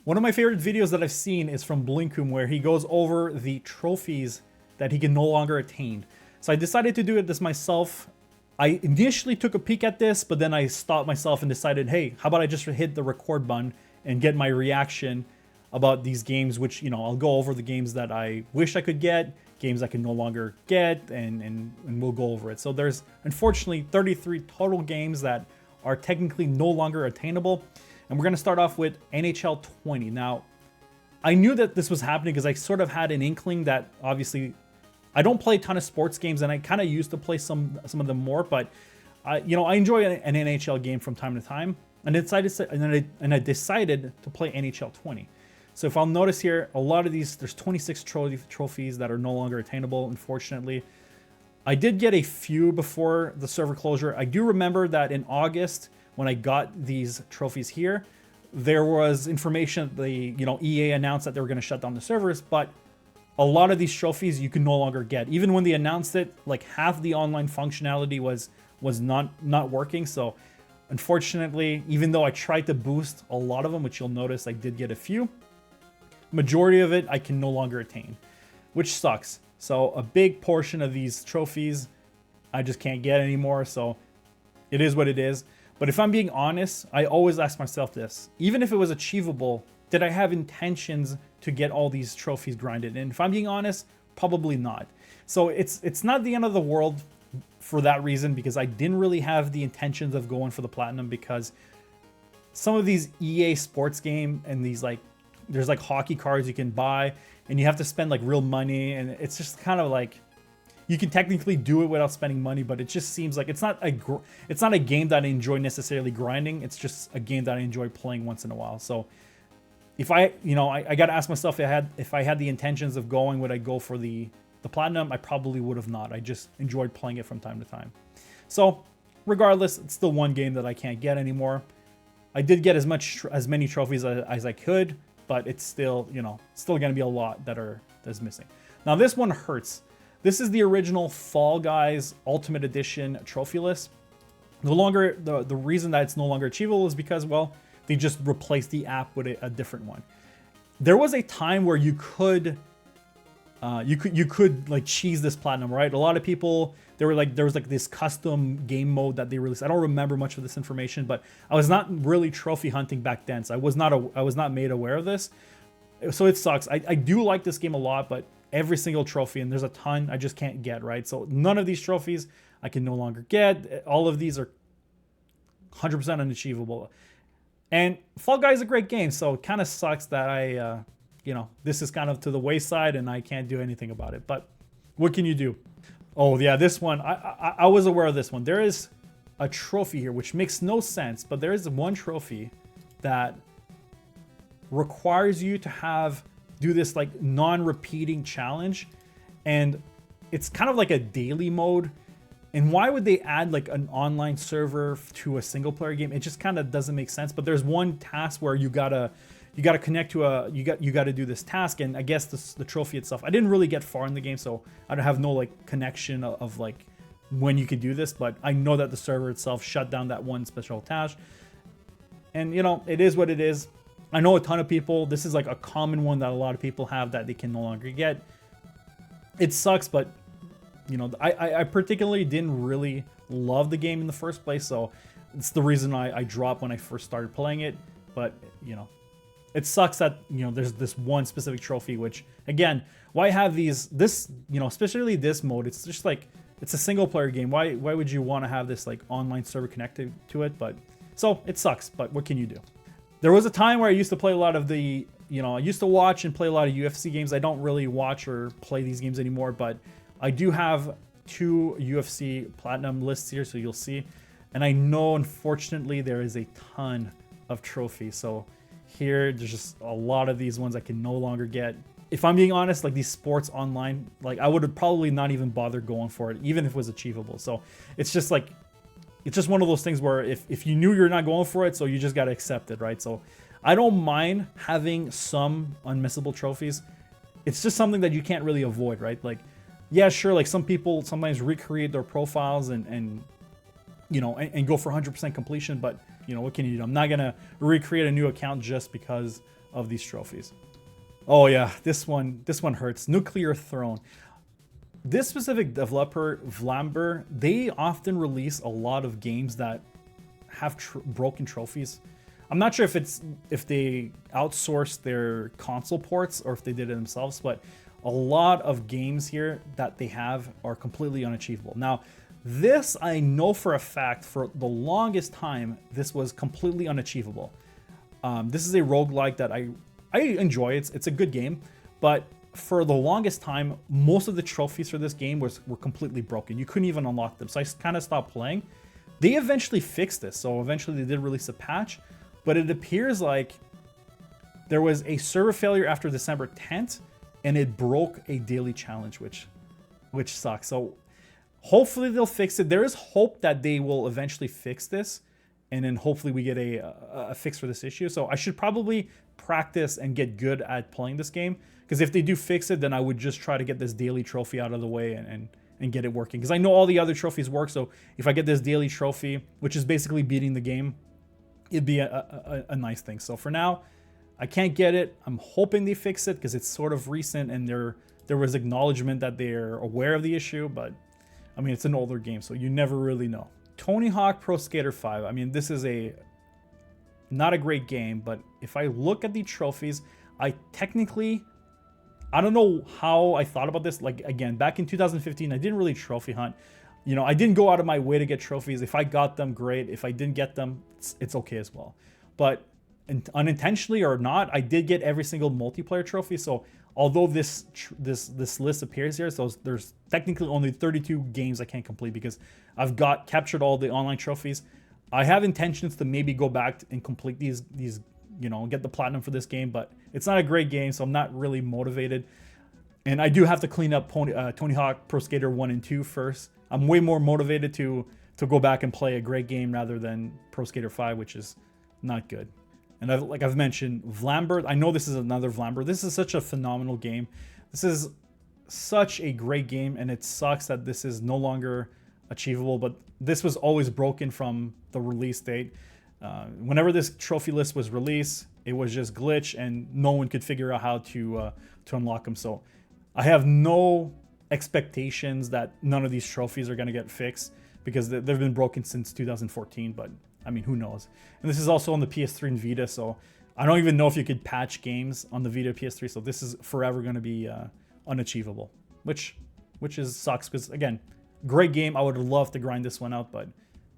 One of my favorite videos that I've seen is from Blinkum, where he goes over the trophies that he can no longer attain. So I decided to do this myself. I initially took a peek at this, but then I stopped myself and decided, hey, how about I just hit the record button and get my reaction about these games, which, I'll go over the games that I wish I could get, games I can no longer get, and we'll go over it. So there's, unfortunately, 33 total games that are technically no longer attainable. And we're going to start off with NHL 20. Now, I knew that this was happening because I sort of had an inkling that, obviously, I don't play a ton of sports games, and I kind of used to play some of them more, but I enjoy an NHL game from time to time, and I decided to play NHL 20. So if I'll notice here, a lot of these, there's 26 trophies that are no longer attainable, unfortunately. I did get a few before the server closure. I do remember that in August, when I got these trophies here, there was information that EA announced that they were going to shut down the servers, but a lot of these trophies you can no longer get. Even when they announced it, like half the online functionality was not working. So unfortunately, even though I tried to boost a lot of them, which you'll notice I did get a few, majority of it I can no longer attain, which sucks. So a big portion of these trophies I just can't get anymore. So it is what it is. But if I'm being honest, I always ask myself this: even if it was achievable, did I have intentions to get all these trophies grinded? And if I'm being honest, probably not. So it's not the end of the world for that reason, because I didn't really have the intentions of going for the platinum, because some of these EA sports game and these there's hockey cards you can buy and you have to spend real money, and it's just kind of you can technically do it without spending money, but it just seems like it's not a game that I enjoy necessarily grinding. It's just a game that I enjoy playing once in a while. So if I got to ask myself, if I had the intentions of going, would I go for the platinum? I probably would have not. I just enjoyed playing it from time to time. So regardless, it's still one game that I can't get anymore. I did get as many trophies as I could, but it's still, still going to be a lot that's missing. Now this one hurts. This is the original Fall Guys Ultimate Edition trophy list. The reason that it's no longer achievable is because, well, they just replaced the app with a different one. There was a time where you could cheese this platinum, right? A lot of people, there was this custom game mode that they released. I don't remember much of this information, but I was not really trophy hunting back then, so I was not made aware of this. So it sucks. I do like this game a lot, but every single trophy, and there's a ton, I just can't get, right? So none of these trophies I can no longer get. All of these are 100% unachievable. And Fall Guys is a great game, so it kind of sucks that this is kind of to the wayside and I can't do anything about it. But what can you do? Oh yeah, this one, I was aware of this one. There is a trophy here, which makes no sense, but there is one trophy that requires you to do this non-repeating challenge, and it's kind of like a daily mode. And why would they add an online server to a single player game? It just kind of doesn't make sense. But there's one task where you gotta connect to you gotta do this task, and I guess the trophy itself, I didn't really get far in the game, so I don't have no connection of when you could do this, but I know that the server itself shut down that one special task. And it is what it is. I know a ton of people, this is a common one that a lot of people have that they can no longer get. It sucks, but I particularly didn't really love the game in the first place, so it's the reason I dropped when I first started playing it. But it sucks that there's this one specific trophy, which again, why have this especially this mode, it's just it's a single player game. Why would you want to have this online server connected to it? But so it sucks, but what can you do? There was a time where I used to play a lot of I used to watch and play a lot of UFC games. I don't really watch or play these games anymore, but I do have 2 UFC platinum lists here, so you'll see. And I know, unfortunately, there is a ton of trophies. So here, there's just a lot of these ones I can no longer get. If I'm being honest, these sports online, I would probably not even bother going for it, even if it was achievable. So it's just it's just one of those things where if you knew you're not going for it, so you just got to accept it, right? So I don't mind having some unmissable trophies. It's just something that you can't really avoid, right? Yeah, sure, some people sometimes recreate their profiles and go for 100% completion, but you know, what can you do? I'm not gonna recreate a new account just because of these trophies. Oh yeah, this one hurts. Nuclear Throne. This specific developer, Vlamber, they often release a lot of games that have broken trophies. I'm not sure if they outsourced their console ports or if they did it themselves, but a lot of games here that they have are completely unachievable. Now, this I know for a fact, for the longest time, this was completely unachievable. This is a roguelike that I enjoy. It's a good game, but for the longest time, most of the trophies for this game were completely broken. You couldn't even unlock them, so I kind of stopped playing. They eventually fixed this, so eventually they did release a patch, but it appears like there was a server failure after December 10th, and it broke a daily challenge, which sucks. So hopefully they'll fix it. There is hope that they will eventually fix this, and then hopefully we get a fix for this issue. So I should probably practice and get good at playing this game, because if they do fix it, then I would just try to get this daily trophy out of the way and get it working. Because I know all the other trophies work, so if I get this daily trophy, which is basically beating the game, it'd be a nice thing. So for now, I can't get it. I'm hoping they fix it because it's sort of recent and there was acknowledgement that they're aware of the issue, but I mean, it's an older game, so you never really know. Tony Hawk Pro Skater 5. I mean, this is not a great game, but if I look at the trophies, I don't know how I thought about this. Like, again, back in 2015, I didn't really trophy hunt. You know, I didn't go out of my way to get trophies. If I got them, great. If I didn't get them, it's okay as well. But unintentionally or not, I did get every single multiplayer trophy. So although this list appears here, so there's technically only 32 games I can't complete because I've captured all the online trophies. I have intentions to maybe go back and complete these, you know, get the platinum for this game, but it's not a great game, so I'm not really motivated. And I do have to clean up Tony Hawk Pro Skater 1 and 2 first. I'm way more motivated to go back and play a great game rather than Pro Skater 5, which is not good. And like I've mentioned, Vlamber, I know this is another Vlamber. This is such a phenomenal game. This is such a great game, and it sucks that this is no longer achievable, but this was always broken from the release date. Whenever this trophy list was released, it was just glitch, and no one could figure out how to unlock them. So I have no expectations that none of these trophies are going to get fixed because they've been broken since 2014, but I mean, who knows? And this is also on the PS3 and Vita, so I don't even know if you could patch games on the Vita PS3, so this is forever going to be unachievable, which sucks because, again, great game. I would love to grind this one out, but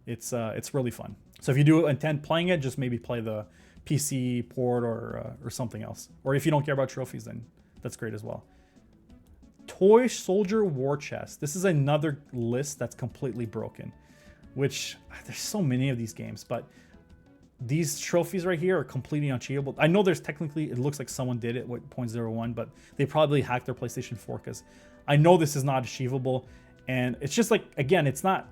it's really fun. So if you do intend playing it, just maybe play the PC port or something else. Or if you don't care about trophies, then that's great as well. Toy Soldier War Chest. This is another list that's completely broken, which there's so many of these games, but these trophies right here are completely unachievable. I know there's technically, it looks like someone did it with 0.01, but they probably hacked their PlayStation 4 because I know this is not achievable. And it's just like, again, it's not,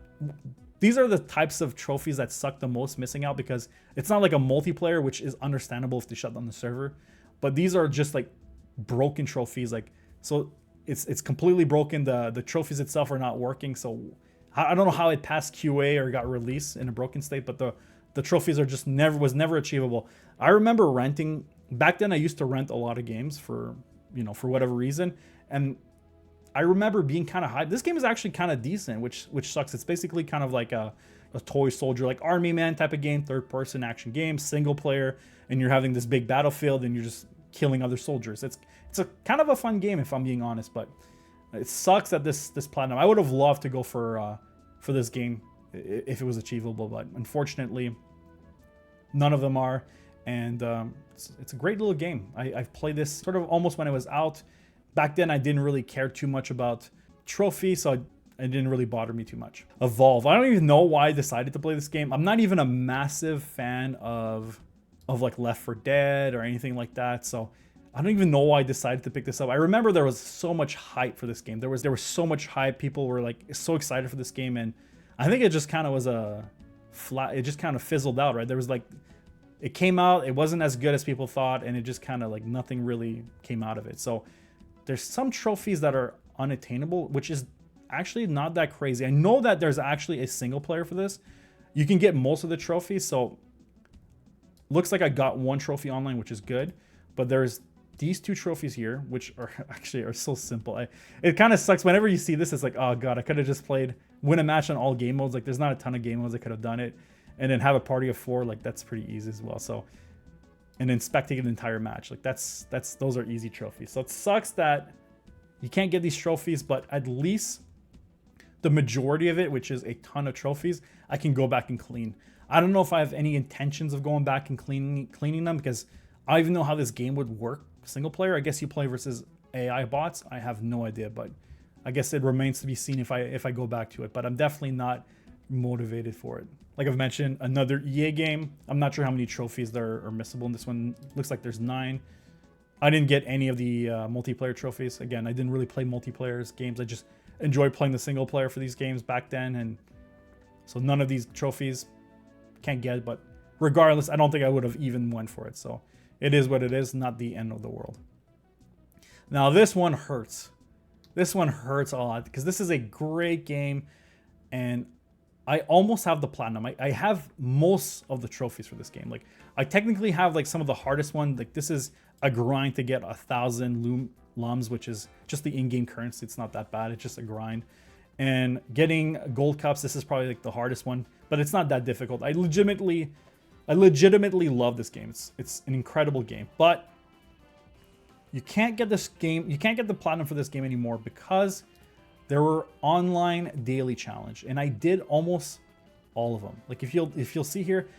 these are the types of trophies that suck the most missing out because it's not like a multiplayer, which is understandable if they shut down the server, but these are just like broken trophies. Like, so it's completely broken. The trophies itself are not working. So I don't know how it passed QA or got released in a broken state, but the trophies are just never achievable. I remember renting back then. I used to rent a lot of games for whatever reason, and I remember being kind of hyped. This game is actually kind of decent, which sucks. It's basically kind of like a toy soldier, like Army Man type of game, third-person action game, single player, and you're having this big battlefield and you're just killing other soldiers. It's a kind of a fun game if I'm being honest, but it sucks that this platinum. I would have loved to go for this game if it was achievable, but unfortunately, none of them are. And it's a great little game. I've played this sort of almost when it was out. Back then, I didn't really care too much about trophies, so it didn't really bother me too much. Evolve. I don't even know why I decided to play this game. I'm not even a massive fan of like Left 4 Dead or anything like that, so I don't even know why I decided to pick this up. I remember there was so much hype for this game. There was so much hype. People were like so excited for this game, and I think it just kind of was it just kind of fizzled out, right? There was like, it came out, it wasn't as good as people thought, and it just kind of like nothing really came out of it. So there's some trophies that are unattainable, which is actually not that crazy. I know that there's actually a single player for this. You can get most of the trophies, so looks like I got one trophy online, which is good, but there's these 2 trophies here, which are actually are so simple. It kind of sucks whenever you see this. It's like, oh god, I could have just win a match on all game modes. Like, there's not a ton of game modes I could have done it, and then have a party of 4. Like, that's pretty easy as well. So, and inspecting an entire match, like those are easy trophies. So it sucks that you can't get these trophies, but at least the majority of it, which is a ton of trophies, I can go back and clean. I don't know if I have any intentions of going back and cleaning them, because I don't even know how this game would work single player. I guess you play versus AI bots. I have no idea, but I guess it remains to be seen if I go back to it. But I'm definitely not motivated for it. Like I've mentioned, another EA game. I'm not sure how many trophies there are missable in this one. Looks like there's 9. I didn't get any of the multiplayer trophies. Again, I didn't really play multiplayer games. I just enjoyed playing the single player for these games back then, and so none of these trophies can't get. But regardless, I don't think I would have even went for it. So it is what it is, not the end of the world. Now this one hurts. This one hurts a lot because this is a great game, and I almost have the platinum. I have most of the trophies for this game. Like, I technically have like some of the hardest one. Like, this is a grind to get 1,000 lums, which is just the in-game currency. It's not that bad. It's just a grind. And getting gold cups, this is probably like the hardest one, but it's not that difficult. I legitimately love this game. It's an incredible game, but you can't get this game. You can't get the platinum for this game anymore because there were online daily challenge, and I did almost all of them. Like, if you'll see here,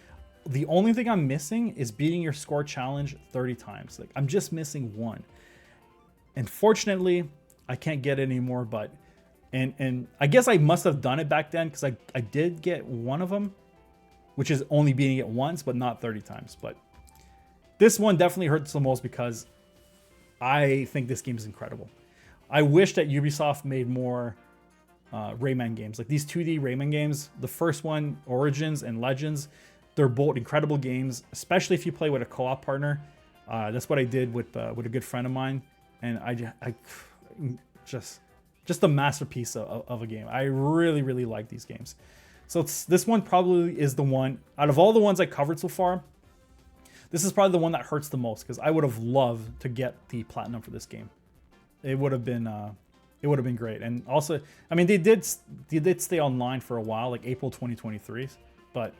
the only thing I'm missing is beating your score challenge 30 times. Like, I'm just missing one. Unfortunately, I can't get it anymore, but and I guess I must have done it back then, because I did get one of them, which is only beating it once, but not 30 times. But this one definitely hurts the most because I think this game is incredible. I wish that Ubisoft made more Rayman games. Like, these 2D Rayman games, the first one, Origins and Legends, they're both incredible games, especially if you play with a co-op partner. That's what I did with a good friend of mine, and I just a masterpiece of a game. I really like these games. So this one probably is the one, out of all the ones I covered so far, this is probably the one that hurts the most, because I would have loved to get the platinum for this game. It would have been great. And also, I mean, they did stay online for a while, like April 2023, but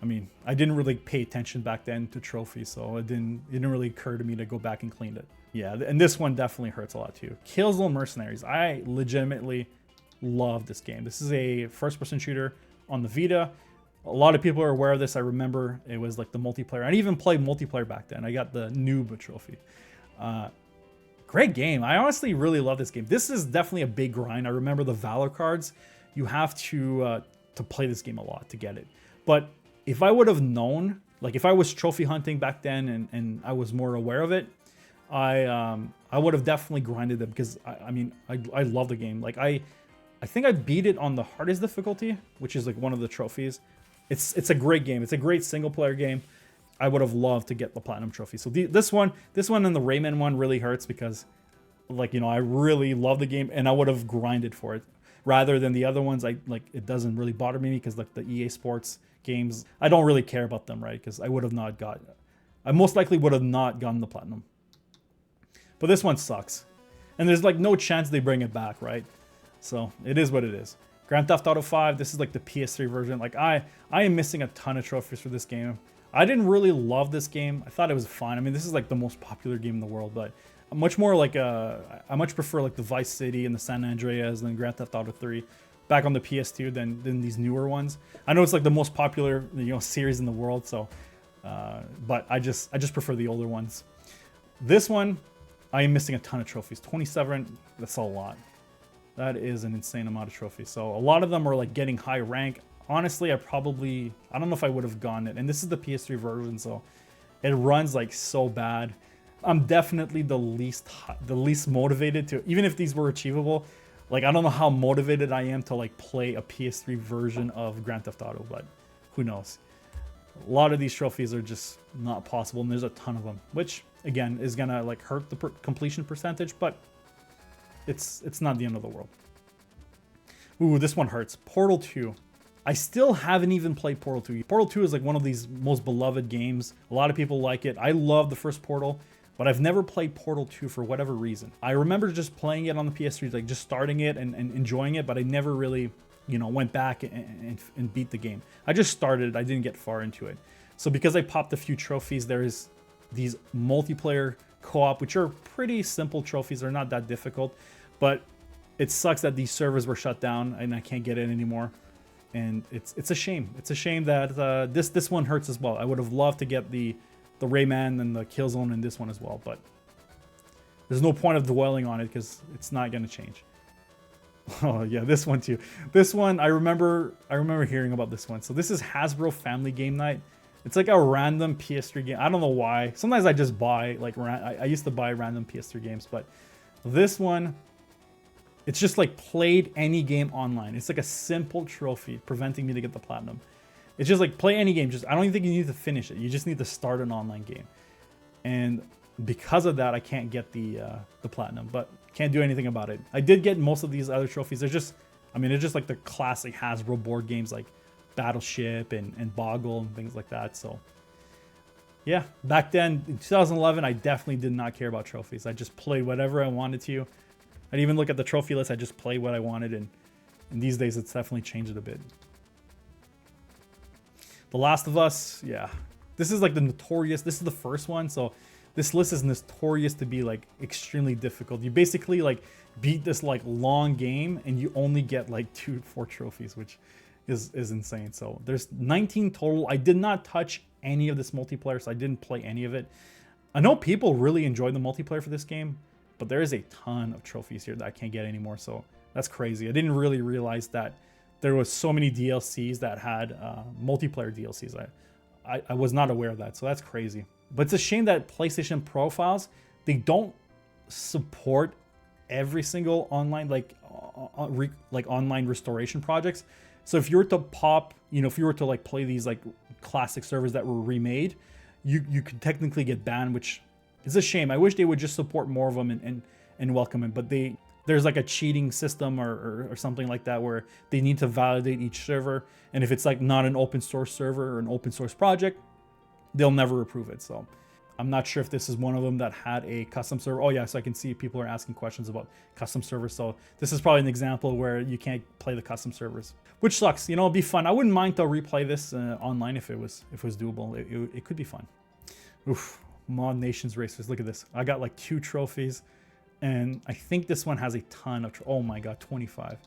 I mean, I didn't really pay attention back then to trophies, so it didn't really occur to me to go back and clean it. Yeah, and this one definitely hurts a lot too. Killzone Mercenaries. I legitimately love this game. This is a first-person shooter on the Vita. A lot of people are aware of this. I remember it was like the multiplayer. I didn't even play multiplayer back then. I got the noob trophy. Great game. I honestly really love this game. This is definitely a big grind. I remember the Valor cards. You have to play this game a lot to get it. But if I would have known, like if I was trophy hunting back then and I was more aware of it, I would have definitely grinded it, because I love the game. Like I think I beat it on the hardest difficulty, which is like one of the trophies. It's a great game. It's a great single player game. I would have loved to get the platinum trophy. So this one and the Rayman one really hurts, because like, you know, I really love the game and I would have grinded for it rather than the other ones. It doesn't really bother me, because like the EA Sports games, I don't really care about them, right? Because I most likely would have not gotten the platinum. But this one sucks. And there's like no chance they bring it back, right? So it is what it is. Grand Theft Auto 5, this is like the PS3 version. Like I am missing a ton of trophies for this game. I didn't really love this game. I thought it was fine. I mean, this is like the most popular game in the world, but I'm much more like I much prefer like the Vice City and the San Andreas and Grand Theft Auto 3 back on the PS2 than these newer ones. I know it's like the most popular, you know, series in the world, so but I just prefer the older ones. This one, I am missing a ton of trophies. 27, that's a lot. That is an insane amount of trophies. So a lot of them are like getting high rank. Honestly, I don't know if I would have gotten it. And this is the PS3 version, so it runs like so bad. I'm definitely the least motivated to, even if these were achievable, like I don't know how motivated I am to like play a PS3 version of Grand Theft Auto, but who knows. A lot of these trophies are just not possible, and there's a ton of them, which again is gonna like hurt the completion percentage, but it's not the end of the world. Ooh, this one hurts. Portal 2. I still haven't even played Portal 2. Portal 2 is like one of these most beloved games. A lot of people like it. I love the first Portal, but I've never played Portal 2 for whatever reason. I remember just playing it on the PS3, like just starting it and enjoying it, but I never really, you know, went back and beat the game. I just started it. I didn't get far into it. So because I popped a few trophies, there's these multiplayer co-op, which are pretty simple trophies. They're not that difficult, but it sucks that these servers were shut down and I can't get it anymore. And it's a shame. It's a shame that this one hurts as well. I would have loved to get the Rayman and the Killzone in this one as well, but there's no point of dwelling on it because it's not going to change. Oh yeah, this one too. This one I remember hearing about this one. So this is Hasbro Family Game Night. It's like a random PS3 game. I don't know why. Sometimes I just buy like I used to buy random PS3 games, but this one, it's just like played any game online. It's like a simple trophy preventing me to get the platinum. It's just like play any game. Just I don't even think you need to finish it. You just need to start an online game. And because of that, I can't get the platinum, but can't do anything about it. I did get most of these other trophies. They're just, I mean, they're just like the classic Hasbro board games like Battleship and Boggle and things like that. So yeah, back then in 2011, I definitely did not care about trophies. I just played whatever I wanted to. I didn't even look at the trophy list. I just played what I wanted, and these days it's definitely changed a bit. The Last of Us, yeah. This is like the notorious, this is the first one, so this list is notorious to be like extremely difficult. You basically like beat this like long game and you only get like 2-4 trophies, which is insane. So there's 19 total. I did not touch any of this multiplayer, so I didn't play any of it. I know people really enjoyed the multiplayer for this game, but there is a ton of trophies here that I can't get anymore, so that's crazy. I didn't really realize that there was so many DLCs that had multiplayer DLCs. I was not aware of that, so that's crazy. But it's a shame that PlayStation profiles, they don't support every single online like online restoration projects. So if you were to pop, you know, if you were to like play these like classic servers that were remade, you could technically get banned, which is a shame. I wish they would just support more of them and welcome it, but there's like a cheating system or something like that where they need to validate each server, and if it's like not an open source server or an open source project, they'll never approve it. So I'm not sure if this is one of them that had a custom server. Oh yeah, so I can see people are asking questions about custom servers. So this is probably an example where you can't play the custom servers, which sucks. You know, it'd be fun. I wouldn't mind to replay this online if it was doable. It could be fun. Oof, Mod Nations Racers. Look at this. I got like 2 trophies, and I think this one has a ton of. Oh my god, 25.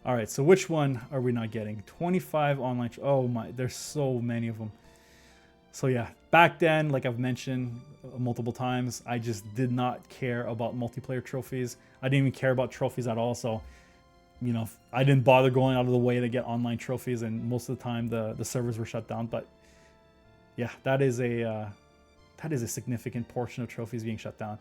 All right, so which one are we not getting? 25 online. Oh my, there's so many of them. So yeah, back then, like I've mentioned multiple times, I just did not care about multiplayer trophies. I didn't even care about trophies at all. So, you know, I didn't bother going out of the way to get online trophies, and most of the time the servers were shut down. But yeah, that is a significant portion of trophies being shut down.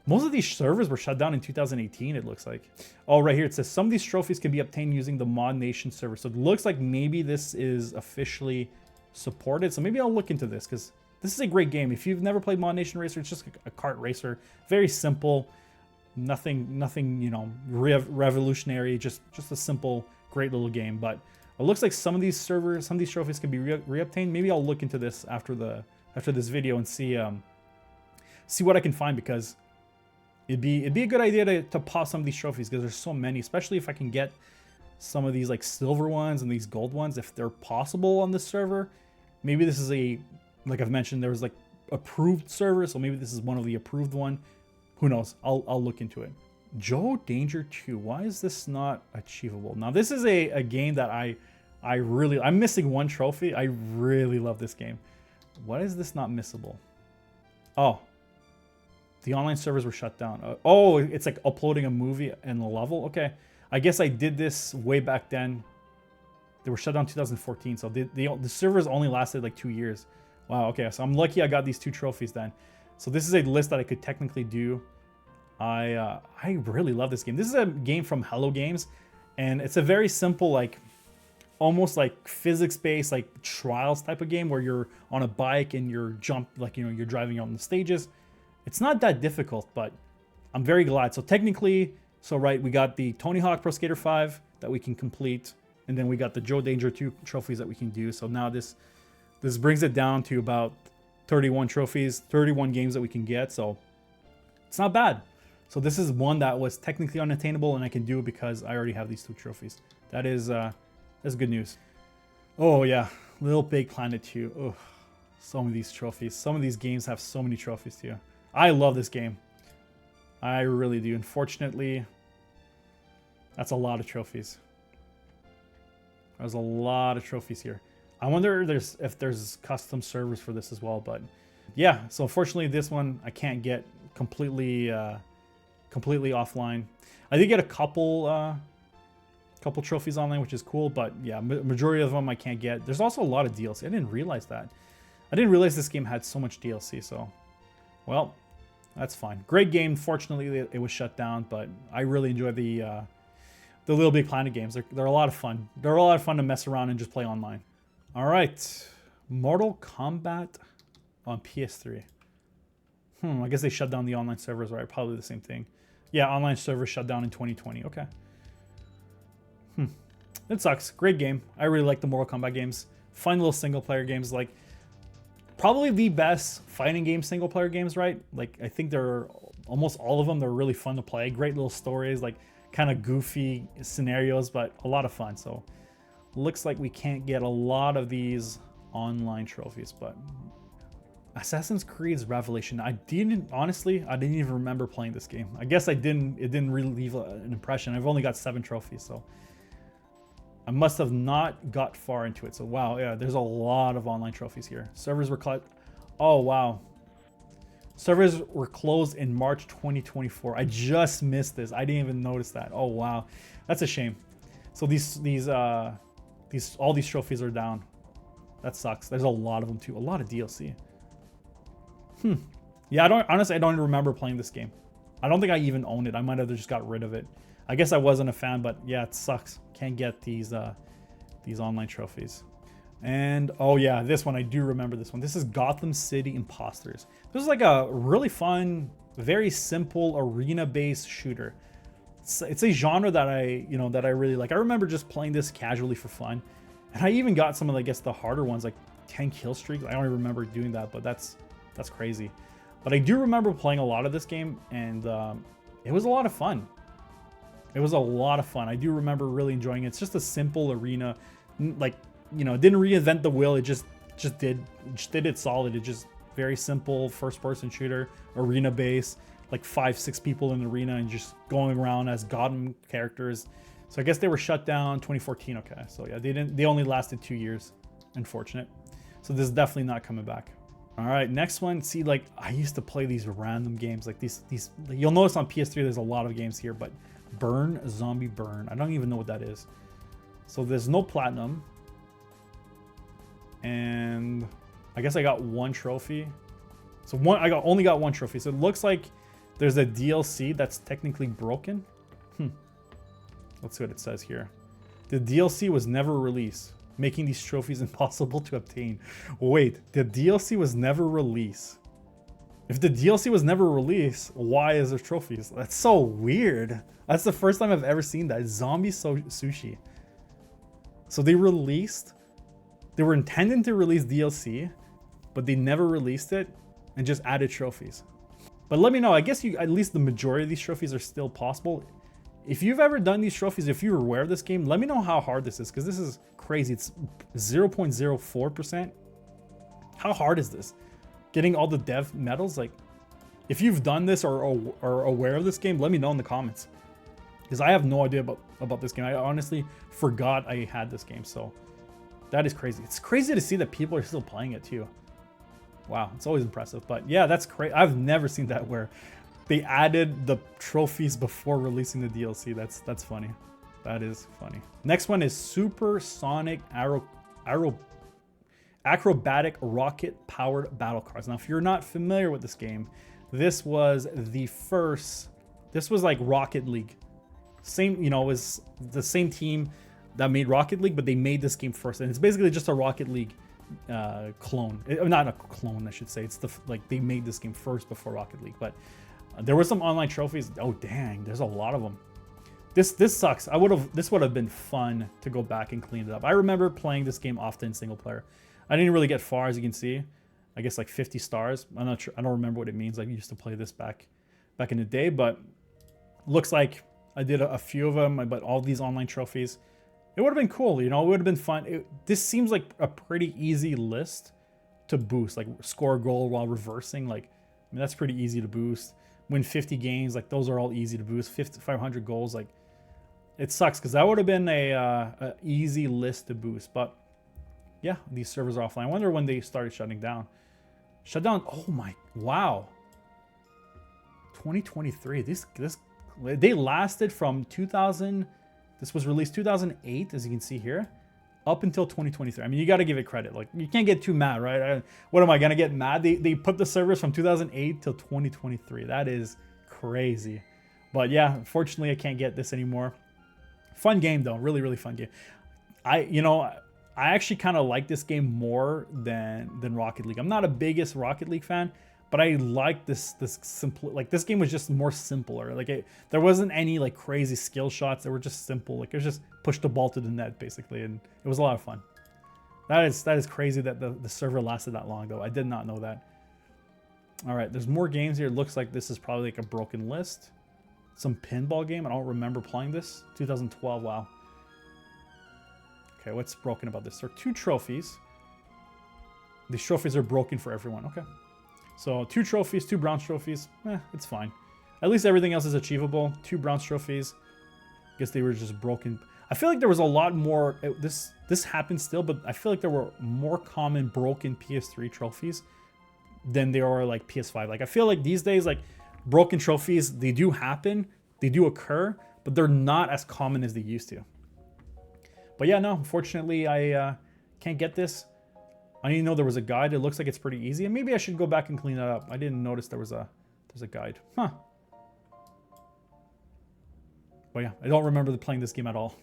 Most of these servers were shut down in 2018, it looks like. Oh, right here, it says some of these trophies can be obtained using the Mod Nation server. So it looks like maybe this is officially supported. So maybe I'll look into this, because this is a great game. If you've never played Mod Nation Racer, it's just a kart racer. Very simple. Nothing, you know, revolutionary. Just a simple, great little game. But it looks like some of these servers, some of these trophies can be reobtained. Maybe I'll look into this after this video and see what I can find, because it'd be a good idea to pop some of these trophies, because there's so many, especially if I can get some of these like silver ones and these gold ones, if they're possible on this server. Maybe this is like I've mentioned, there was like approved server, so maybe this is one of the approved one. Who knows? I'll look into it. Joe Danger 2. Why is this not achievable? Now this is a game that I'm missing one trophy. I really love this game. Why is this not missable? Oh, the online servers were shut down. Oh, it's like uploading a movie and a level. Okay, I guess I did this way back then. They were shut down 2014, so the servers only lasted like 2 years. Wow, okay, so I'm lucky I got these 2 trophies then. So this is a list that I could technically do. I really love this game. This is a game from Hello Games, and it's a very simple, like almost like physics-based, like trials type of game where you're on a bike and you're you're driving on the stages. It's not that difficult, but I'm very glad. So technically, right, we got the Tony Hawk Pro Skater 5 that we can complete. And then we got the Joe Danger 2 trophies that we can do. So now this brings it down to about 31 trophies, 31 games that we can get. So it's not bad. So this is one that was technically unattainable, and I can do it because I already have these 2 trophies. That's good news. Oh yeah, Little Big Planet 2. Oh, some of these trophies. Some of these games have so many trophies too. I love this game. I really do. Unfortunately, that's a lot of trophies. There's a lot of trophies here. I wonder if there's custom servers for this as well, but yeah. So unfortunately, this one I can't get completely offline. I did get a couple trophies online, which is cool, but yeah, majority of them I can't get. There's also a lot of DLC. I didn't realize that. I didn't realize this game had so much DLC. So, well, that's fine. Great game. Fortunately, it was shut down, but I really enjoy the Little Big Planet games. They're a lot of fun. They're a lot of fun to mess around and just play online. All right, Mortal Kombat on PS3. I guess they shut down the online servers, right? Probably the same thing. Yeah, online servers shut down in 2020. Okay. It sucks. Great game. I really like the Mortal Kombat games. Fun little single player games. Like, probably the best fighting game single player games, right? Like, I think they're almost all of them. They're really fun to play. Great little stories, like kind of goofy scenarios, but a lot of fun. So looks like we can't get a lot of these online trophies, but Assassin's Creed's Revelation. Honestly, I didn't even remember playing this game. I guess it didn't really leave an impression. I've only got 7 trophies, so I must have not got far into it. So wow, yeah, there's a lot of online trophies here. Servers were oh wow. Servers were closed in March 2024. I just missed this. I didn't even notice that. Oh wow. That's a shame. So all these trophies are down. That sucks. There's a lot of them too. A lot of DLC. Yeah, I don't remember playing this game. I don't think I even owned it. I might have just got rid of it. I guess I wasn't a fan, but yeah, it sucks. Can't get these online trophies. And oh yeah, this one, I do remember this one. This is Gotham City Imposters. This is like a really fun, very simple arena-based shooter. It's a genre that I really like. I remember just playing this casually for fun. And I even got some of, I guess, the harder ones, like 10 kill streaks. I don't even remember doing that, but that's crazy. But I do remember playing a lot of this game, and it was a lot of fun. It was a lot of fun. I do remember really enjoying it. It's just a simple arena, like, it didn't reinvent the wheel. It just did it solid. It just very simple first-person shooter, arena base, like 5-6 people in the arena and just going around as Gotham characters. So I guess they were shut down 2014. Okay, so yeah, they only lasted 2 years. Unfortunate. So this is definitely not coming back. All right, next one. See, like, I used to play these random games, like these. You'll notice on PS3 there's a lot of games here, but Zombie Burn. I don't even know what that is. So there's no platinum. And I guess I got 1 trophy. So only got 1 trophy. So it looks like there's a DLC that's technically broken. Let's see what it says here. The DLC was never released, making these trophies impossible to obtain. Wait, the DLC was never released. If the DLC was never released, why is there trophies? That's so weird. That's the first time I've ever seen that. Zombie Sushi. So they were intending to release DLC, but they never released it and just added trophies. But let me know, I guess at least the majority of these trophies are still possible. If you've ever done these trophies, if you're aware of this game, let me know how hard this is, because this is crazy. It's 0.04%. How hard is this? Getting all the dev medals? Like, if you've done this or are aware of this game, let me know in the comments, because I have no idea about this game. I honestly forgot I had this game, so that is crazy. It's crazy to see that people are still playing it too. Wow, it's always impressive. But yeah, that's crazy. I've never seen that where they added the trophies before releasing the DLC. That's funny. That is funny. Next one is Supersonic Acrobatic Rocket Powered Battle Cars. Now, if you're not familiar with this game, this was like Rocket League. Same, it was the same team that made Rocket League, but they made this game first. And it's basically just a Rocket League clone. Not a clone, I should say. It's they made this game first before Rocket League. But there were some online trophies. Oh, dang, there's a lot of them. This sucks. This would have been fun to go back and clean it up. I remember playing this game often single player. I didn't really get far, as you can see. I guess like 50 stars. I'm not sure. I don't remember what it means. I used to play this back in the day, but looks like I did a few of them. But all these online trophies, it would have been cool. You know, it would have been fun. This seems like a pretty easy list to boost. Like score a goal while reversing. Like, I mean, that's pretty easy to boost. Win 50 games. Like those are all easy to boost. 500 goals. Like, it sucks because that would have been a easy list to boost. But yeah, these servers are offline. I wonder when they started shutting down. Shut down. Oh my, wow. 2023. They lasted from 2000. This was released 2008, as you can see here, up until 2023. I mean, you got to give it credit. Like, you can't get too mad, right? What am I gonna get mad? They put the servers from 2008 till 2023. That is crazy. But yeah, unfortunately, I can't get this anymore. Fun game though, really, really fun game. I actually kind of like this game more than Rocket League. I'm not a biggest Rocket League fan, but I like this simple. Like, this game was just more simpler. Like, there wasn't any like crazy skill shots. They were just simple. Like, it was just push the ball to the net basically, and it was a lot of fun. That is crazy that the server lasted that long though. I did not know that. All right, there's more games here. It looks like this is probably like a broken list. Some pinball game. I don't remember playing this. 2012. Wow. Okay, what's broken about this? There are 2 trophies. These trophies are broken for everyone. Okay. So 2 trophies, 2 bronze trophies. It's fine. At least everything else is achievable. 2 bronze trophies. I guess they were just broken. I feel like there was a lot more. This happens still, but I feel like there were more common broken PS3 trophies than there are like PS5. Like, I feel like these days, like, broken trophies, they do happen. They do occur, but they're not as common as they used to. But yeah, no, unfortunately, I can't get this. I didn't know there was a guide. It looks like it's pretty easy. And maybe I should go back and clean that up. I didn't notice there's a guide. Huh. But yeah, I don't remember playing this game at all.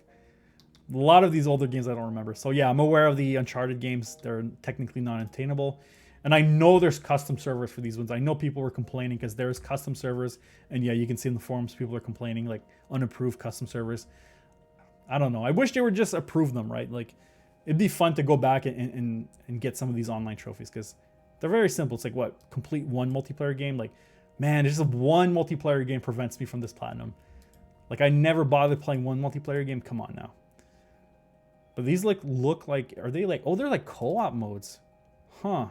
A lot of these older games I don't remember. So yeah, I'm aware of the Uncharted games. They're technically not attainable. And I know there's custom servers for these ones. I know people were complaining because there's custom servers. And yeah, you can see in the forums, people are complaining, like, unapproved custom servers. I don't know. I wish they would just approve them, right? Like, it'd be fun to go back and get some of these online trophies because they're very simple. It's like, what, complete 1 multiplayer game? Like, man, just 1 multiplayer game prevents me from this platinum. Like, I never bothered playing 1 multiplayer game. Come on now. But these like look like, are they like, oh, they're like co-op modes. Huh.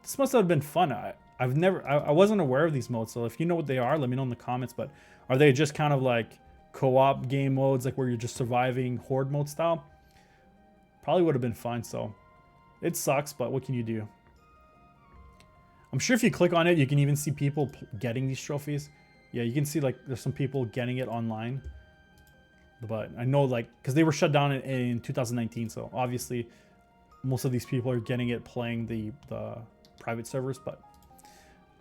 This must have been fun. I wasn't aware of these modes. So if you know what they are, let me know in the comments. But are they just kind of like co-op game modes, like where you're just surviving horde mode style? Probably would have been fun. So it sucks, but what can you do? I'm sure if you click on it, you can even see people getting these trophies. Yeah, you can see like there's some people getting it online. But I know, like, because they were shut down in 2019, so obviously most of these people are getting it playing the private servers. But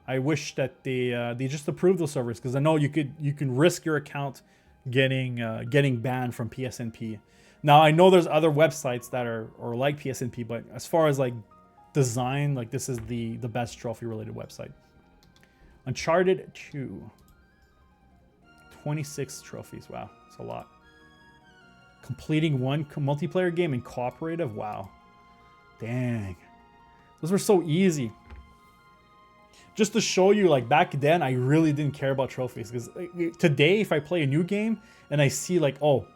I wish that they just approved those servers, because I know you can risk your account getting banned from PSNP. Now I know there's other websites that are like PSNP, but as far as like design, like, this is the best trophy related website. Uncharted 2, 26 trophies. Wow, it's a lot. Completing 1 multiplayer game in cooperative. Wow. Dang. Those were so easy. Just to show you, like, back then, I really didn't care about trophies. Because like, today, if I play a new game and I see, like, oh,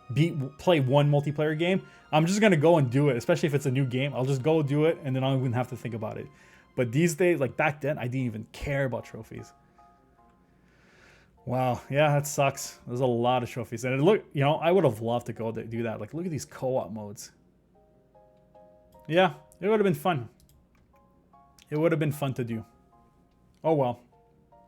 play 1 multiplayer game, I'm just going to go and do it. Especially if it's a new game. I'll just go do it, and then I don't even have to think about it. But these days, like, back then, I didn't even care about trophies. Wow, yeah, that sucks. There's a lot of trophies. And look, you know, I would have loved to go do that. Like, look at these co-op modes. Yeah, it would have been fun. It would have been fun to do. Oh, well.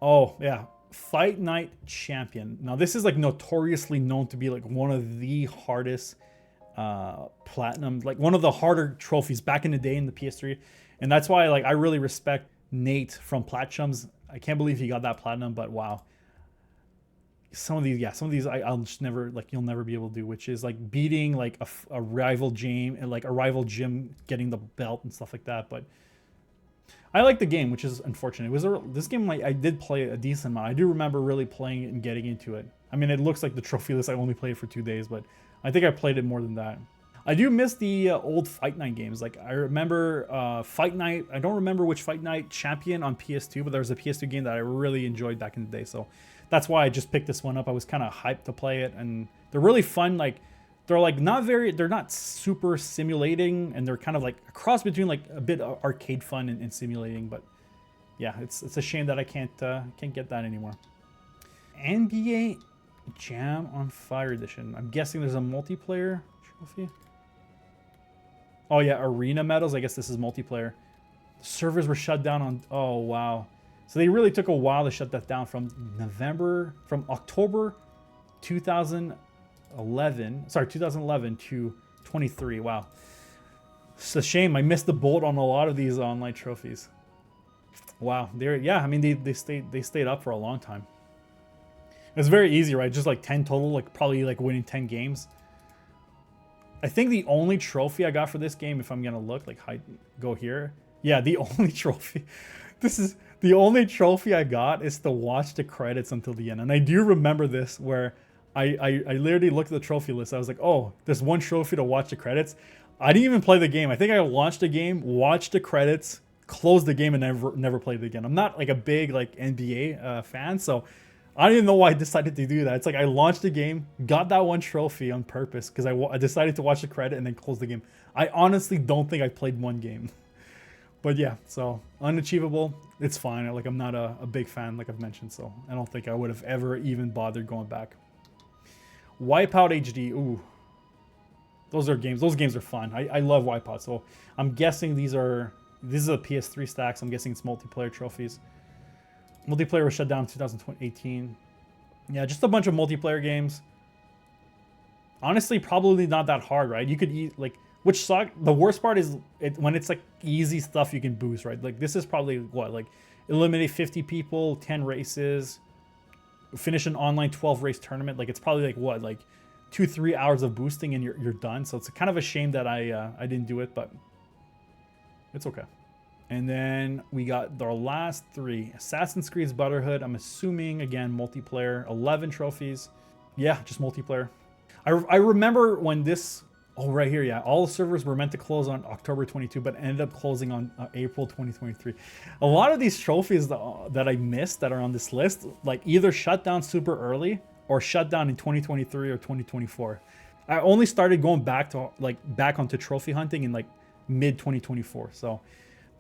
Oh, yeah. Fight Night Champion. Now, this is, like, notoriously known to be, like, one of the hardest platinum, like, one of the harder trophies back in the day in the PS3. And that's why, like, I really respect Nate from Platchums. I can't believe he got that platinum, but wow. Some of these I'll just never, like, you'll never be able to do, which is like beating like a rival gym and like a rival gym getting the belt and stuff like that. But I like the game, which is unfortunate. It was this game I did play a decent amount. I do remember really playing it and getting into it. I mean, it looks like the trophy list I only played for 2 days, but I think I played it more than that. I do miss the old Fight Night games. Like, I remember Fight Night. I don't remember which Fight Night champion on PS2, but there was a PS2 game that I really enjoyed back in the day. So that's why I just picked this one up. I was kind of hyped to play it, and they're really fun. Like, they're like they're not super simulating, and they're kind of like a cross between like a bit of arcade fun and simulating. But yeah, it's a shame that I can't get that anymore. NBA Jam on Fire Edition. I'm guessing there's a multiplayer trophy. Oh yeah, arena medals. I guess this is multiplayer. The servers were shut down on. Oh wow. So they really took a while to shut that down from October 2011 to 23. Wow. It's a shame. I missed the boat on a lot of these online trophies. Wow. Yeah, I mean they stayed up for a long time. It's very easy, right? Just like 10 total, like probably like winning 10 games. I think the only trophy I got for this game, if I'm gonna look, like go here. Yeah, the only trophy. This is the only trophy I got is to watch the credits until the end. And I do remember this where I literally looked at the trophy list. I was like, oh, there's one trophy to watch the credits. I didn't even play the game. I think I launched the game, watched the credits, closed the game, and never played it again. I'm not like a big like NBA fan, so I don't even know why I decided to do that. It's like I launched the game, got that one trophy on purpose because I decided to watch the credit and then close the game. I honestly don't think I played one game. But yeah, so unachievable. It's fine. Like, I'm not a big fan, like I've mentioned, so I don't think I would have ever even bothered going back. Wipeout HD. Ooh. Those are games. Those games are fun. I love Wipeout. So I'm guessing this is a PS3 stack, so I'm guessing it's multiplayer trophies. Multiplayer was shut down in 2018. Yeah, just a bunch of multiplayer games. Honestly, probably not that hard, right? You could like, which suck. The worst part is when it's like easy stuff you can boost, right? Like this is probably what, like eliminate 50 people, 10 races, finish an online 12 race tournament. Like it's probably like what, like 2-3 hours of boosting and you're done. So it's kind of a shame that I didn't do it, but it's okay. And then we got our last 3. Assassin's Creed Brotherhood. I'm assuming, again, multiplayer. 11 trophies. Yeah, just multiplayer. I remember when this... Oh, right here, yeah. All the servers were meant to close on October 22, but ended up closing on April 2023. A lot of these trophies that I missed that are on this list, like either shut down super early or shut down in 2023 or 2024. I only started going back onto trophy hunting in like mid 2024. So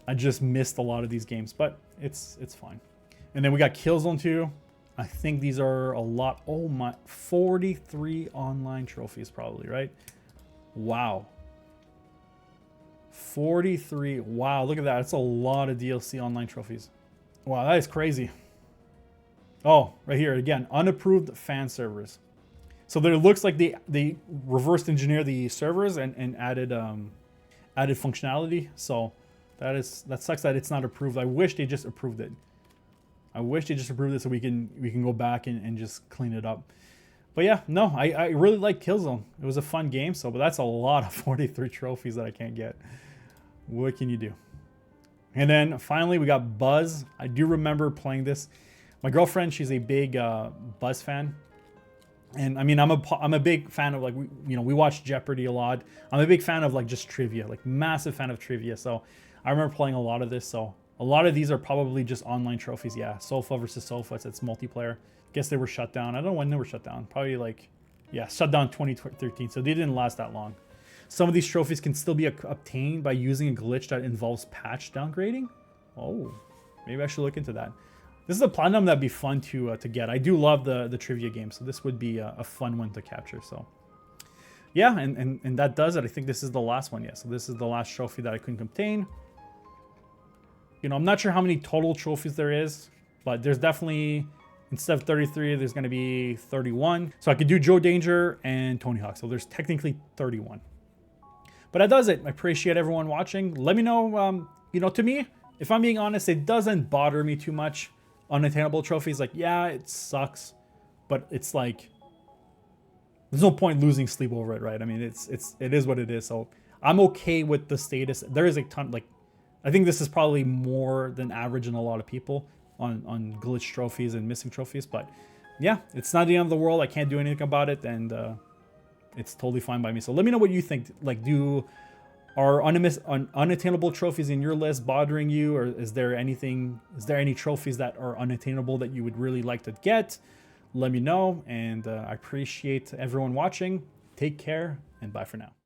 I just missed a lot of these games, but it's fine. And then we got Killzone 2. I think these are a lot. Oh my, 43 online trophies probably, right? Wow. 43. Wow, look at that. That's a lot of DLC online trophies. Wow, that is crazy. Oh, right here again, unapproved fan servers. So there looks like they reversed engineer the servers and added functionality. So that sucks that it's not approved. I wish they just approved it. I wish they just approved it so we can go back and just clean it up. But yeah, no, I really like Killzone. It was a fun game, but that's a lot of 43 trophies that I can't get. What can you do? And then finally we got Buzz. I do remember playing this. My girlfriend, she's a big Buzz fan. And I mean, I'm a big fan of, like, we watch Jeopardy a lot. I'm a big fan of like just trivia, like massive fan of trivia. So I remember playing a lot of this. So a lot of these are probably just online trophies. Yeah, Sofa versus Sofa. It's multiplayer. Guess they were shut down. I don't know when they were shut down. Probably like, yeah, shut down 2013. So they didn't last that long. Some of these trophies can still be obtained by using a glitch that involves patch downgrading. Oh, maybe I should look into that. This is a platinum that'd be fun to get. I do love the trivia game, so this would be a fun one to capture. So yeah, and that does it. I think this is the last one. Yeah, so this is the last trophy that I couldn't obtain. I'm not sure how many total trophies there is, but there's definitely, instead of 33, there's going to be 31. So I could do Joe Danger and Tony Hawk. So there's technically 31. But that does it. I appreciate everyone watching. Let me know, to me, if I'm being honest, it doesn't bother me too much. Unattainable trophies, like, yeah, it sucks, but it's like, there's no point losing sleep over it, right? I mean, it is what it is. So I'm okay with the status. There is a ton, like, I think this is probably more than average in a lot of people on glitch trophies and missing trophies. But yeah, it's not the end of the world. I can't do anything about it, and it's totally fine by me. So let me know what you think. Like, are unattainable trophies in your list bothering you, or is there any trophies that are unattainable that you would really like to get? Let me know, and I appreciate everyone watching. Take care, and bye for now.